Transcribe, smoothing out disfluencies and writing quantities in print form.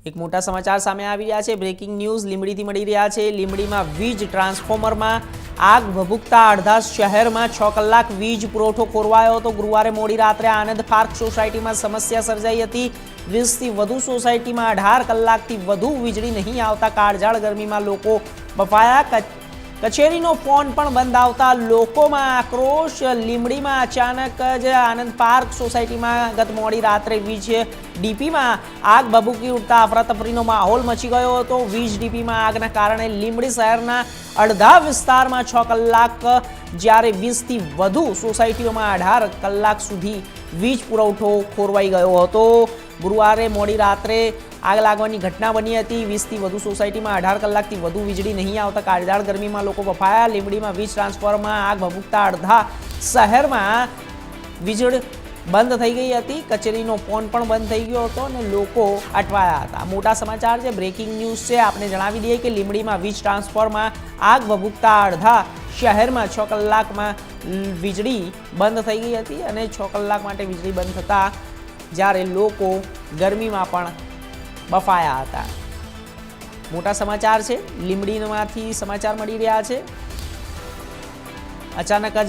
એક મોટા સમાચાર સામે આવી રહ્યા છે। બ્રેકિંગ ન્યૂઝ લીંબડીથી મળી રહ્યા છે। લીંબડીમાં વીજ ટ્રાન્સફોર્મરમાં આગ ભભૂકતા અડધા શહેરમાં 6 કલાક વીજ પુરવઠો ખોરવાયો હતો। ગુરુવારે મોડી રાત્રે આનંદ પાર્ક સોસાયટીમાં સમસ્યા સર્જાઈ હતી। 20થી વધુ સોસાયટીમાં 18 કલાકથી વધુ વીજળી નહીં આવતા કાળઝાળ ગરમીમાં લોકો બફાયા। કચેરીનો ફોન પણ બંધ આવતા લોકોમાં આક્રોશ। લીંબડીમાં અચાનક જ આનંદ પાર્ક સોસાયટીમાં ગત મોડી રાત્રે વીજ ડીપીમાં આગ ભભૂકી ઉઠતા અફરાતફરીનો માહોલ મચી ગયો હતો। વીજ ડીપીમાં આગના કારણે લીંબડી શહેરના અડધા વિસ્તારમાં 6 કલાક જ્યારે 20થી વધુ સોસાયટીઓમાં 18 કલાક સુધી વીજ પુરવઠો ખોરવાઈ ગયો હતો। ગુરુવારે મોડી રાત્રે આગ લાગવાની ઘટના બની હતી। 20થી વધુ સોસાયટીમાં 18 કલાકથી વધુ વીજળી નહીં આવતા કાળઝાળ ગરમીમાં લોકો બફાયા। લીંબડીમાં વીજ ટ્રાન્સફોર્મરમાં આગ ભભૂકતા અડધા શહેરમાં વીજળી બંધ થઈ ગઈ હતી। કચેરીનો ફોન પણ બંધ થઈ ગયો હતો અને લોકો અટવાયા હતા। મોટા સમાચાર છે, બ્રેકિંગ ન્યૂઝ છે। આપણે જણાવી દઈએ કે લીંબડીમાં વીજ ટ્રાન્સફોર્મરમાં આગ ભભૂકતા અડધા શહેરમાં 6 કલાકમાં વીજળી બંધ થઈ ગઈ હતી અને 6 કલાક માટે વીજળી બંધ થતાં જ્યારે લોકો ગરમીમાં પણ બફાયા હતા। મોટા સમાચાર છે, લીંબડીમાંથી સમાચાર મળી રહ્યા છે। અચાનક જ